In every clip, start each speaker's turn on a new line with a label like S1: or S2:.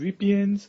S1: VPNs,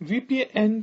S1: VPN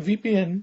S1: VPN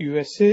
S1: USA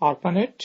S1: ARPANET,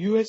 S1: US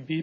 S1: B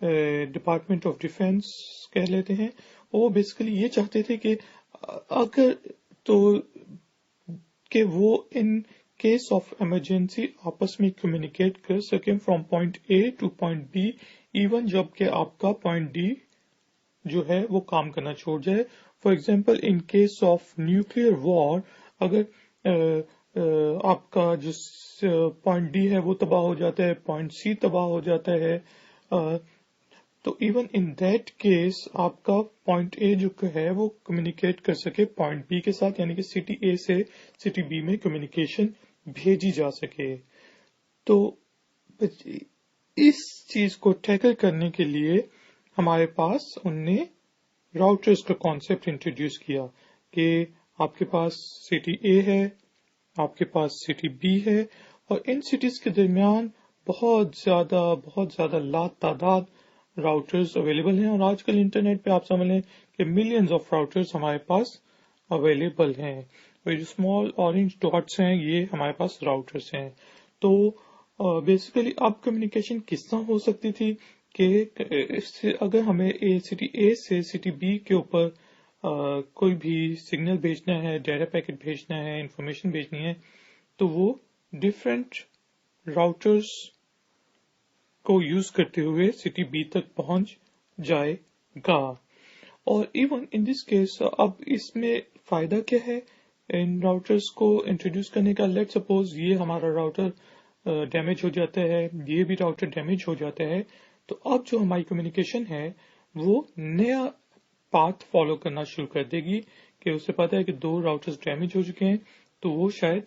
S1: department of defence کہہ لیتے ہیں، وہ بیسیکلی یہ چاہتے تھے کہ اگر تو کہ وہ ان کیس آف ایمرجنسی آپس میں کمیونیکیٹ کر سکیں from point A to point B, even جب کہ آپ کا پوائنٹ ڈی جو ہے وہ کام کرنا چھوڑ جائے. For example in case of nuclear war, اگر آپ کا جس پوائنٹ ڈی ہے وہ تباہ ہو جاتا ہے، پوائنٹ سی تباہ ہو جاتا ہے، تو ایون ان دیٹ کیس آپ کا پوائنٹ اے جو ہے وہ کمیونیکیٹ کر سکے پوائنٹ بی کے ساتھ، یعنی کہ سٹی اے سے سٹی بی میں کمیونیکیشن بھیجی جا سکے. تو اس چیز کو ٹیکل کرنے کے لیے ہمارے پاس ان نے راؤٹرز کا کانسیپٹ انٹروڈیوس کیا کہ آپ کے پاس سٹی اے ہے، آپ کے پاس سٹی بی ہے، اور ان سٹیز کے درمیان بہت زیادہ تعداد راؤٹرز اویلیبل ہیں. اور آج کل انٹرنیٹ پہ آپ سمجھ لیں کہ ملینز آف راؤٹرز ہمارے پاس اویلیبل ہیں، اور جو اسمال اورنج ڈاٹس ہیں یہ ہمارے پاس راؤٹرز ہیں. تو بیسیکلی اب کمیونیکیشن کس طرح ہو سکتی تھی کہ اگر ہمیں سٹی اے سے سٹی بی کے اوپر کوئی بھی سگنل بھیجنا ہے، ڈیٹا پیکٹ بھیجنا ہے، انفارمیشن بھیجنی ہے، تو وہ ڈفرینٹ راؤٹرز کو یوز کرتے ہوئے سٹی بی تک پہنچ جائے گا. اور ایون ان دس کیس اب اس میں فائدہ کیا ہے ان راؤٹرز کو انٹروڈیوس کرنے کا؟ لیٹ سپوز یہ ہمارا راؤٹر ڈیمیج ہو جاتا ہے، یہ بھی راؤٹر ڈیمیج ہو جاتا ہے، تو اب جو ہماری کمیونیکیشن ہے وہ نیا پاتھ فالو کرنا شروع کر دے گی کہ اسے پتا ہے کہ 2 راؤٹرز ڈیمیج ہو چکے ہیں، تو وہ شاید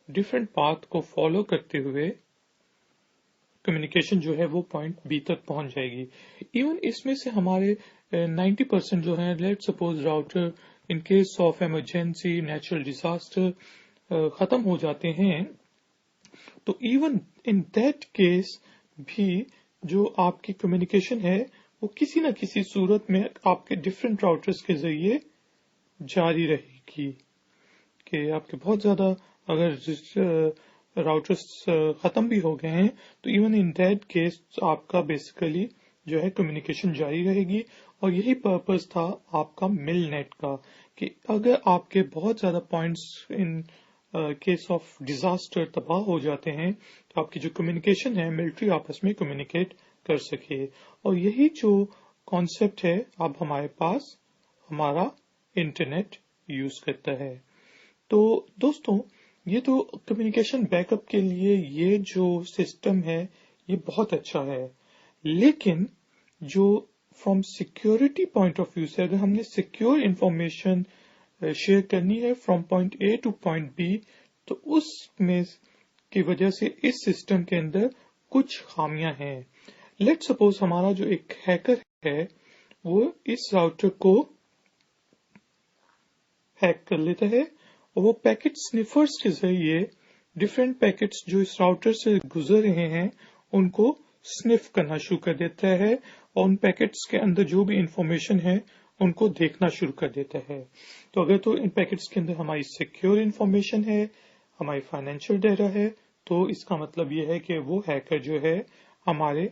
S1: ڈفرینٹ پاتھ کو فالو کرتے ہوئے کمیونیکیشن جو ہے وہ پوائنٹ بی تک پہنچ جائے گی. ایون اس میں سے ہمارے 90% جو ہیں، let suppose router in case of emergency natural disaster ختم ہو جاتے ہیں، تو ایون ان دیٹ کیس بھی جو آپ کی کمیونیکیشن ہے وہ کسی نہ کسی صورت میں آپ کے ڈفرینٹ راؤٹرز کے ذریعے جاری رہے گی. کہ آپ کے بہت زیادہ اگر راؤٹرز ختم بھی ہو گئے ہیں تو ایون ان دیٹ کیس آپ کا بیسیکلی جو ہے کمیونیکیشن جاری رہے گی. اور یہی پرپز تھا آپ کا مل نیٹ کا کہ اگر آپ کے بہت زیادہ points in case of disaster تباہ ہو جاتے ہیں تو آپ کی جو کمیونیکیشن ہے ملٹری آپس میں کمیونیکیٹ کر سکے. اور یہی جو کانسیپٹ ہے اب ہمارے پاس ہمارا انٹرنیٹ یوز کرتا ہے. تو دوستوں یہ تو کمیونیکیشن بیک اپ کے لیے یہ جو سسٹم ہے یہ بہت اچھا ہے، لیکن جو from security point of view سے اگر ہم نے سیکیور انفارمیشن شیئر کرنی ہے from point A to point B, تو اس میں کی وجہ سے اس سسٹم کے اندر کچھ خامیاں ہیں. لیٹ سپوز ہمارا جو ایک ہیکر ہے وہ اس راؤٹر کو ہیک کر لیتا ہے اور وہ پیکٹ سنیفرز کے ذریعے ڈفرینٹ پیکٹس جو اس راؤٹر سے گزر رہے ہیں ان کو سنف کرنا شروع کر دیتا ہے اور ان پیکٹس کے اندر جو بھی انفارمیشن ہے ان کو دیکھنا شروع کر دیتا ہے. تو اگر تو ان پیکٹس کے اندر ہماری سیکیور انفارمیشن ہے، ہماری فائنینشیل ڈیٹا ہے، تو اس کا مطلب یہ ہے کہ وہ ہیکر جو ہے ہمارے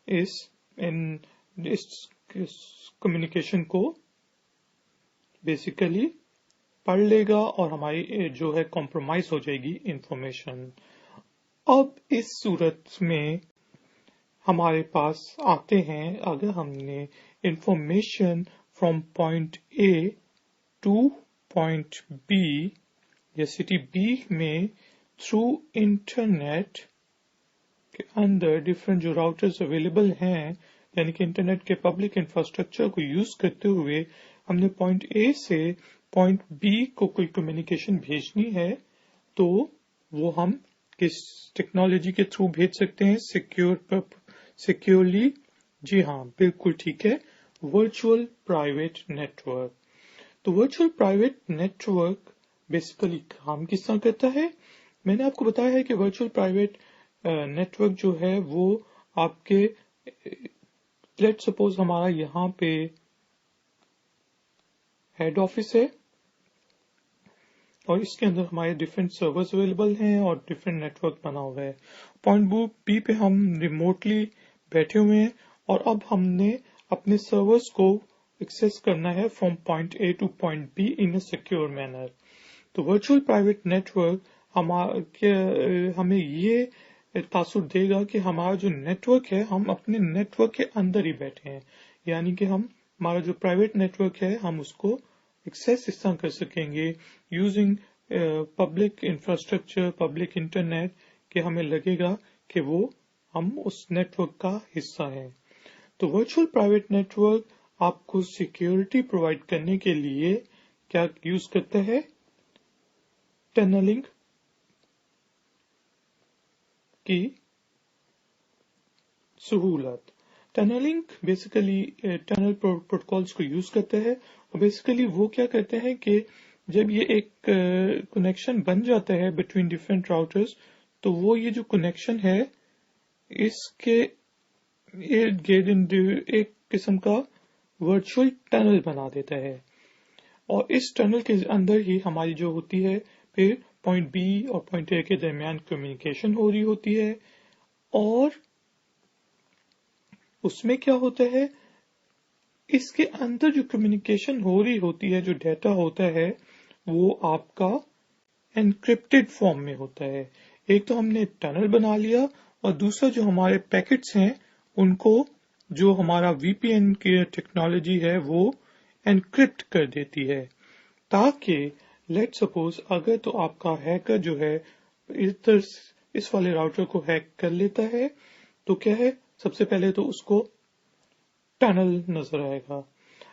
S1: اس کمیونیکیشن کو بیسیکلی پڑھ لے گا اور ہماری جو ہے کمپرومائز ہو جائے گی انفارمیشن. اب اس صورت میں ہمارے پاس آتے ہیں اگر ہم نے information from point A to point B یا سٹی بی میں تھرو انٹرنیٹ کے اندر ڈفرینٹ جو راؤٹرز اویلیبل ہیں، یعنی کہ انٹرنیٹ کے پبلک انفراسٹرکچر کو یوز کرتے ہوئے ہم نے پوائنٹ اے سے پوائنٹ بی کو کوئی کمیونیکیشن بھیجنی ہے، تو وہ ہم کس ٹیکنالوجی کے تھرو بھیج سکتے ہیں؟ سیکیورلی. جی ہاں بالکل ٹھیک ہے، ورچوئل پرائیویٹ نیٹورک. تو ورچوئل پرائیویٹ نیٹورک بیسیکلی کام کس طرح کرتا ہے؟ میں نے آپ کو بتایا ہے کہ ورچوئل پرائیویٹ نیٹورک جو ہے وہ آپ کے لیٹ سپوز ہمارا یہاں پہ ہیڈ آفس ہے اور اس کے اندر ہمارے ڈفرینٹ سرورز اویلیبل ہیں اور ڈفرینٹ نیٹورک بنا ہوا ہے. پوائنٹ بی پہ ہم ریموٹلی بیٹھے ہوئے ہیں اور اب ہم نے اپنے سرورز کو ایکسیس کرنا ہے from point A to point B in a secure manner. تو ورچوئل پرائیویٹ نیٹورک ہمیں یہ تاثر دے گا کہ ہمارا جو نیٹورک ہے ہم اپنے نیٹورک کے اندر ہی بیٹھے ہیں، یعنی کہ ہمارا جو پرائیویٹ نیٹورک ہے ہم اس کو ایکسیس اس طرح کر سکیں گے using public infrastructure, public internet, کہ ہمیں لگے گا کہ وہ ہم اس نیٹورک کا حصہ ہیں. تو ورچوئل پرائیویٹ نیٹورک آپ کو سیکیورٹی پرووائڈ کرنے کے لیے کیا یوز کرتا ہے؟ ٹنلنگ کی سہولت. ٹنلنگ بیسیکلی ٹنل پروٹوکالز کو یوز کرتے ہیں، اور بیسیکلی وہ کیا کرتے ہیں کہ جب یہ ایک کنیکشن بن جاتا ہے بٹوین ڈفرینٹ راؤٹرز، تو وہ یہ جو کنیکشن ہے اس کے ارد گرد ایک قسم کا ورچوئل ٹنل بنا دیتا ہے، اور اس ٹنل کے اندر ہی ہماری جو ہوتی ہے پھر پوائنٹ بی اور پوائنٹ اے کے درمیان کمیونیکیشن ہو رہی ہوتی ہے. اور اس میں کیا ہوتا ہے، اس کے اندر جو کمیونیکیشن ہو رہی ہوتی ہے، جو ڈیٹا ہوتا ہے وہ آپ کا انکرپٹڈ فارم میں ہوتا ہے. ایک تو ہم نے ٹنل بنا لیا، اور دوسرا جو ہمارے پیکٹس ہیں ان کو جو ہمارا وی پی این کی ٹیکنالوجی ہے وہ انکرپٹ کر دیتی ہے، تاکہ لیٹ سپوز اگر تو آپ کا ہیکر جو ہے اس والے راؤٹر کو ہیک کر لیتا ہے تو کیا ہے، سب سے پہلے تو اس کو ٹنل نظر آئے گا.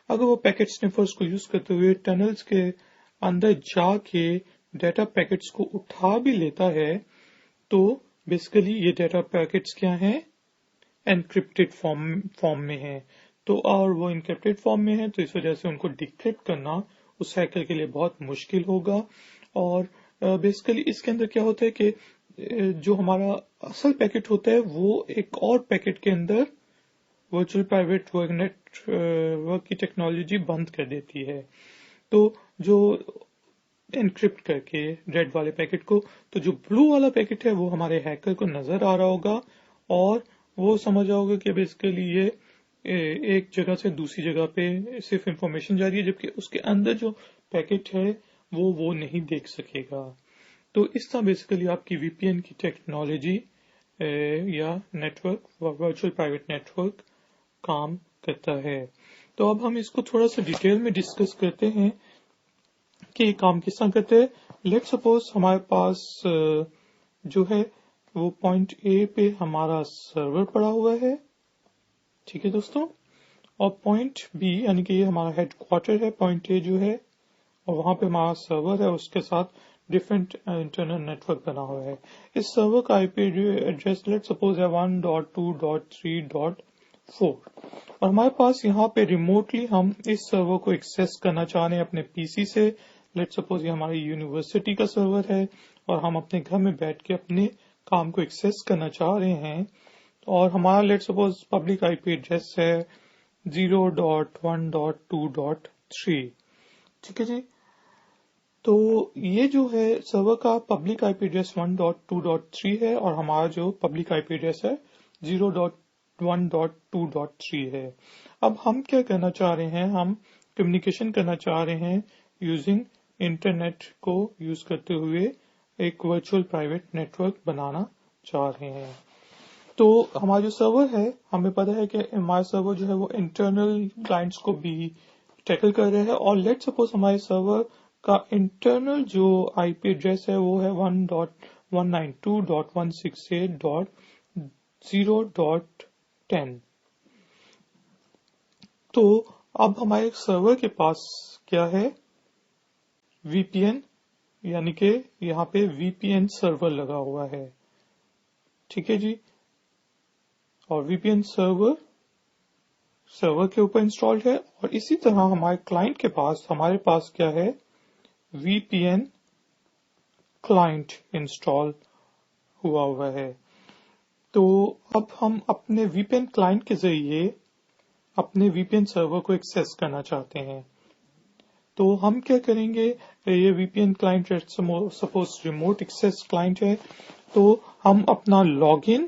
S1: اگر وہ پیکٹ سنیفرز کو یوز کرتے ہوئے ٹنلز کے اندر جا کے ڈیٹا پیکٹس کو اٹھا بھی لیتا ہے تو بیسیکلی یہ ڈیٹا پیکٹس کیا ہیں، انکرپٹڈ فارم میں ہیں. تو اور وہ انکرپٹڈ فارم میں ہیں تو اس وجہ سے ان کو ڈیکرپٹ کرنا اس ہیکر کے لیے بہت مشکل ہوگا. اور بیسیکلی اس کے اندر کیا ہوتا ہے کہ جو ہمارا اصل پیکٹ ہوتا ہے وہ ایک اور پیکٹ کے اندر ورچوئل پرائیویٹ نیٹ ورک کی ٹیکنالوجی بند کر دیتی ہے. تو جو انکرپٹ کر کے ریڈ والے پیکٹ کو، تو جو بلو والا پیکٹ ہے وہ ہمارے ہیکر کو نظر آ رہا ہوگا، اور وہ سمجھ آؤ گا کہ بیسیکلی یہ ایک جگہ سے دوسری جگہ پہ صرف انفارمیشن جا رہی ہے، جبکہ اس کے اندر جو پیکٹ ہے وہ نہیں دیکھ سکے گا. تو اس طرح بیسیکلی آپ کی وی پی این کی ٹیکنالوجی یا نیٹورک ورچوئل پرائیویٹ نیٹورک کام کرتا ہے. تو اب ہم اس کو تھوڑا سا ڈیٹیل میں ڈسکس کرتے ہیں کہ یہ کام کس طرح کرتے ہیں. لیٹ سپوز ہمارے پاس جو ہے وہ پوائنٹ اے پہ ہمارا سرور پڑا ہوا ہے، ٹھیک ہے دوستوں، اور پوائنٹ بی یعنی کہ یہ ہمارا ہیڈ کوارٹر ہے پوائنٹ اے جو ہے، اور وہاں پہ ہمارا سرور ہے، اس کے ساتھ ڈفرینٹ انٹرنل نیٹورک بنا ہوا ہے. اس سرور کا آئی پی ایڈریس لیٹ سپوز ہے 1.2.3.4، اور ہمارے پاس یہاں پہ ریموٹلی ہم اس سرور کو ایکسیس کرنا چاہ رہے ہیں اپنے پی سی سے. لیٹ سپوز یہ ہماری یونیورسٹی کا سرور ہے اور ہم اپنے گھر میں بیٹھ کے اپنے کام کو ایکسیس کرنا چاہ رہے ہیں، اور ہمارا لیٹ سپوز پبلک آئی پی ایڈریس ہے 0.1.2.3، ٹھیک ہے جی. تو یہ جو ہے سرور کا پبلک آئی پی ایڈریس 1.2.3 ہے، اور ہمارا جو پبلک آئی پی ایڈریس ہے 0.1.2.3 ہے. اب ہم کیا کرنا چاہ رہے ہیں، ہم کمیونیکیشن کرنا چاہ رہے ہیں یوزنگ انٹرنیٹ کو یوز کرتے ہوئے ایک ورچوئل پرائیویٹ نیٹورک بنانا چاہ رہے ہیں. تو ہمارا جو سرور ہے ہمیں پتا ہے کہ ہمارا سرور جو ہے وہ انٹرنل کلائنٹس کو بھی ٹیکل کر رہے ہیں، اور لیٹ سپوز ہمارے سرور کا انٹرنل جو آئی پی ایڈریس ہے وہ ہے 1.192.168.0.10. تو اب ہمارے سرور کے پاس کیا ہے، وی پی این، یعنی کہ یہاں پہ وی پی این سرور لگا ہوا ہے، ٹھیک ہے جی. اور وی پی این سرور کے اوپر انسٹالڈ ہے، اور اسی طرح ہمارے کلائنٹ کے پاس ہمارے پاس کیا ہے، وی پی این کلائنٹ انسٹال ہوا ہے. تو اب ہم اپنے وی پی این کلائنٹ کے ذریعے اپنے وی پی این سرور کو ایکسیس کرنا چاہتے ہیں. تو ہم کیا کریں گے، یہ V P N client suppose remote access client ہے، تو ہم اپنا لاگ ان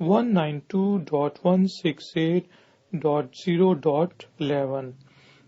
S1: 192.168.0.11।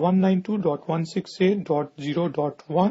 S1: 192.168.0.1।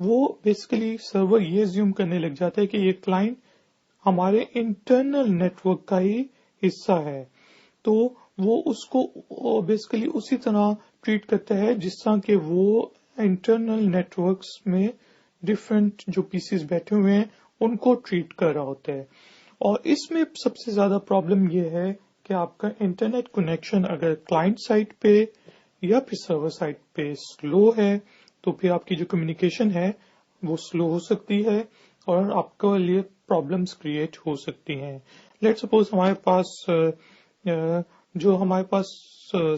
S1: وہ بیسیکلی سرور یہ زیوم کرنے لگ جاتا ہے کہ یہ کلائنٹ ہمارے انٹرنل نیٹورک کا ہی حصہ ہے، تو وہ اس کو بیسیکلی اسی طرح ٹریٹ کرتا ہے جس طرح کہ وہ انٹرنل نیٹورکس میں ڈفرینٹ جو پیسز بیٹھے ہوئے ہیں ان کو ٹریٹ کر رہا ہوتا ہے. اور اس میں سب سے زیادہ پرابلم یہ ہے کہ آپ کا انٹرنیٹ کنیکشن اگر کلائنٹ سائٹ پہ یا پھر سرور سائٹ پہ سلو ہے تو پھر آپ کی جو کمیونیکیشن ہے وہ سلو ہو سکتی ہے اور آپ کے لیے پرابلمس کریٹ ہو سکتی ہیں. لیٹ سپوز ہمارے پاس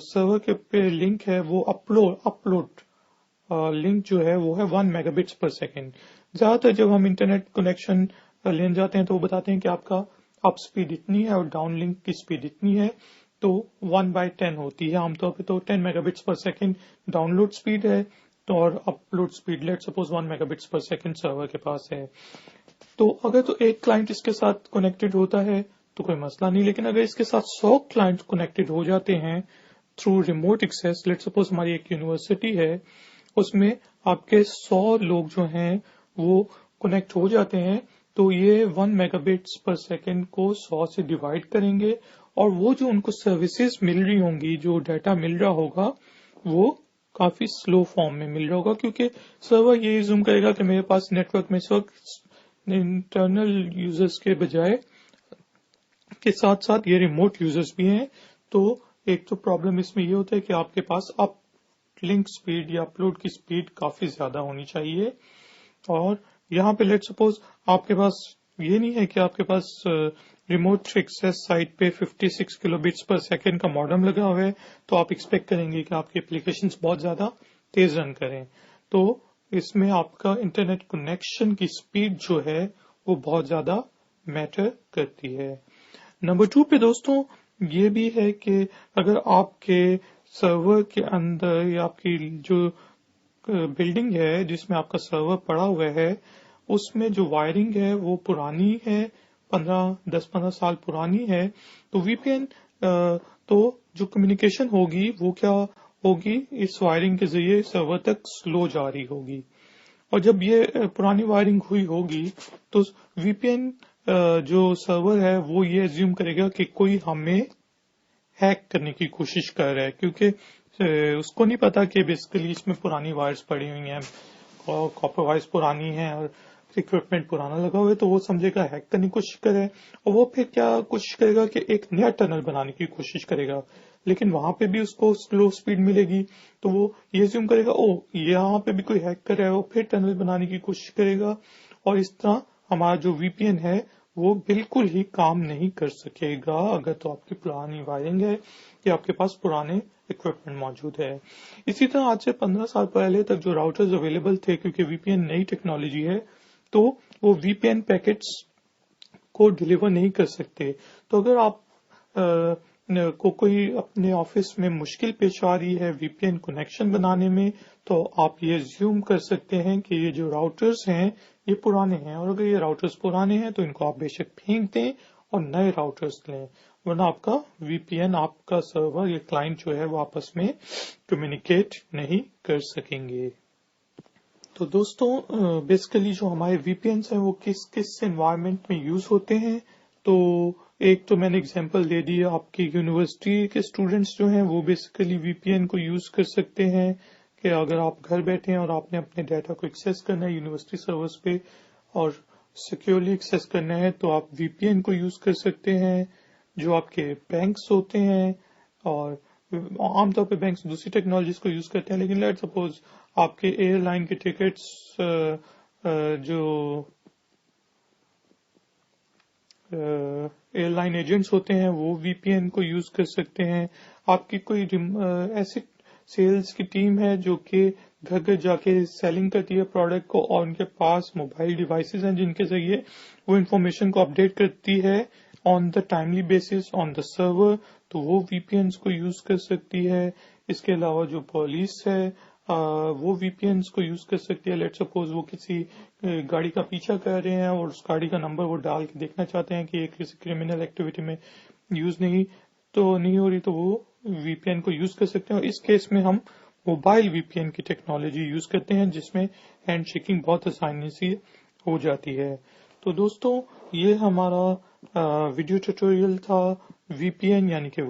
S1: سرور کے پہ لنک ہے وہ اپلوڈ لنک جو ہے وہ ہے 1 میگا بٹس پر سیکنڈ. زیادہ تر جب ہم انٹرنیٹ کنیکشن لینے جاتے ہیں تو وہ بتاتے ہیں کہ آپ کا اپ اسپیڈ اتنی ہے اور ڈاؤن لنک کی اسپیڈ اتنی ہے، تو 1/10 ہوتی ہے. عام طور پہ تو 10 mega bits per second download speed ہے تو اور upload speed let suppose 1 mega bits per second server کے پاس ہے. تو اگر تو ایک کلائنٹ اس کے ساتھ کنیکٹڈ ہوتا ہے تو کوئی مسئلہ نہیں، لیکن اگر اس کے ساتھ 100 کلائنٹ کنیکٹڈ ہو جاتے ہیں through remote access, let suppose ہماری ایک یونیورسٹی ہے اس میں آپ کے 100 لوگ جو ہیں وہ کنیکٹ ہو جاتے ہیں، تو یہ 1 میگا بٹس پر سیکنڈ کو 100 سے ڈیوائڈ کریں گے اور وہ جو ان کو سروسز مل رہی ہوں گی، جو ڈیٹا مل رہا ہوگا وہ کافی سلو فارم میں مل رہا ہوگا، کیونکہ سرور یہ زوم کرے گا کہ میرے پاس نیٹ ورک میں اس وقت انٹرنل یوزرز کے بجائے کے ساتھ ساتھ یہ ریموٹ یوزرز بھی ہیں. تو ایک تو پرابلم اس میں یہ ہوتا ہے کہ آپ کے پاس اپ لنک سپیڈ یا اپلوڈ کی سپیڈ کافی زیادہ ہونی چاہیے. اور یہاں پہ لیٹ سپوز آپ کے پاس یہ نہیں ہے کہ آپ کے پاس ریموٹ ایکسیس سائٹ پہ 56 کلو بٹس پر سیکنڈ کا ماڈم لگا ہوا ہے تو آپ ایکسپیکٹ کریں گے کہ آپ کی اپلیکیشنز بہت زیادہ تیز رن کریں. تو اس میں آپ کا انٹرنیٹ کنیکشن کی سپیڈ جو ہے وہ بہت زیادہ میٹر کرتی ہے. نمبر 2 پہ دوستوں یہ بھی ہے کہ اگر آپ کے سرور کے اندر یا آپ کی جو بلڈنگ ہے جس میں آپ کا سرور پڑا ہوا ہے اس میں جو وائرنگ ہے وہ پرانی ہے، 10-15 سال پرانی ہے، تو وی پی این تو جو کمیونیکیشن ہوگی وہ کیا ہوگی، اس وائرنگ کے ذریعے سرور تک سلو جاری ہوگی. اور جب یہ پرانی وائرنگ ہوئی ہوگی تو وی پی این جو سرور ہے وہ یہ ایزیوم کرے گا کہ کوئی ہمیں ہیک کرنے کی کوشش کر رہا ہے، کیونکہ اس کو نہیں پتا کہ بیسیکلی اس میں پرانی وائرز پڑی ہوئی ہیں، کاپر وائرز پرانی ہیں اور اکوپمنٹ پرانا لگا ہوا ہے، تو وہ سمجھے گا ہیک کرنے کی کوشش کرے اور وہ پھر کیا کوشش کرے گا کہ ایک نیا ٹنل بنانے کی کوشش کرے گا. لیکن وہاں پہ بھی اس کو سلو سپیڈ ملے گی تو وہ یہ زیوم کرے گا یہاں پہ بھی کوئی ہیک کر رہا ہے، وہ پھر ٹنل بنانے کی کوشش کرے گا اور اس طرح ہمارا جو وی پی این ہے وہ بالکل ہی کام نہیں کر سکے گا اگر تو آپ کی پرانی وائرنگ ہے یا آپ کے پاس پرانے اکوپمنٹ موجود ہے. اسی طرح آج سے 15 سال پہلے تک جو راؤٹرز اویلیبل تھے، کیونکہ وی پی این نئی ٹیکنالوجی ہے تو وہ وی پی این پیکٹس کو ڈیلیور نہیں کر سکتے. تو اگر آپ کو کوئی اپنے آفس میں مشکل پیش آ رہی ہے وی پی این کنیکشن بنانے میں تو آپ یہ زیوم کر سکتے ہیں کہ یہ جو راؤٹرز ہیں یہ پرانے ہیں، اور اگر یہ راؤٹرز پرانے ہیں تو ان کو آپ بے شک پھینک دیں اور نئے راؤٹرز لیں، ورنہ آپ کا وی پی این، آپ کا سرور یا کلائنٹ جو ہے وہ آپس میں کمیونیکیٹ نہیں کر سکیں گے. تو دوستوں بیسیکلی جو ہمارے وی پی اینس ہیں وہ کس کس انوائرمنٹ میں یوز ہوتے ہیں، تو ایک تو میں نے اگزامپل دے دی، آپ کی یونیورسٹی کے اسٹوڈینٹس جو ہیں وہ بیسیکلی وی پی این کو یوز کر سکتے ہیں کہ اگر آپ گھر بیٹھے ہیں اور آپ نے اپنے ڈیٹا کو ایکسیس کرنا ہے یونیورسٹی سرورز پہ اور سیکیورلی ایکسیس کرنا ہے تو آپ وی پی این کو یوز کر سکتے ہیں. جو آپ کے بینکس ہوتے ہیں، اور عام طور پہ بینکس دوسری ٹیکنالوجیز کو یوز کرتے ہیں، لیکن لیٹ سپوز آپ کے ایئر لائن کے ٹکٹس جو ایئر لائن ایجنٹس ہوتے ہیں وہ وی پی این کو یوز کر سکتے ہیں. آپ کی کوئی ایسی سیلز کی ٹیم ہے جو کہ گھر گھر جا کے سیلنگ کرتی ہے پروڈکٹ کو اور ان کے پاس موبائل ڈیوائسز ہیں جن کے ذریعے وہ انفارمیشن کو اپڈیٹ کرتی ہے آن دا ٹائملی بیسس آن دا سرور، تو وہ وی پی اینس کو یوز کر سکتی ہے. اس کے علاوہ جو پولیس ہے وہ وی پی اینس کو یوز کر سکتی ہے. لیٹ سپوز وہ کسی گاڑی کا پیچھا کر رہے ہیں اور اس گاڑی کا نمبر وہ ڈال کے دیکھنا چاہتے ہیں کہ یہ کسی کرمنل ایکٹیویٹی میں یوز نہیں ہو رہی تو وہ وی پی این کو یوز کر سکتے ہیں. اور اس کیس میں ہم موبائل وی پی این کی ٹیکنالوجی یوز کرتے ہیں جس میں ہینڈ شیکنگ بہت آسانی سے ہو جاتی ہے. تو دوستوں یہ ہمارا ویڈیو ٹیوٹوریل تھا وی پی این یعنی کہ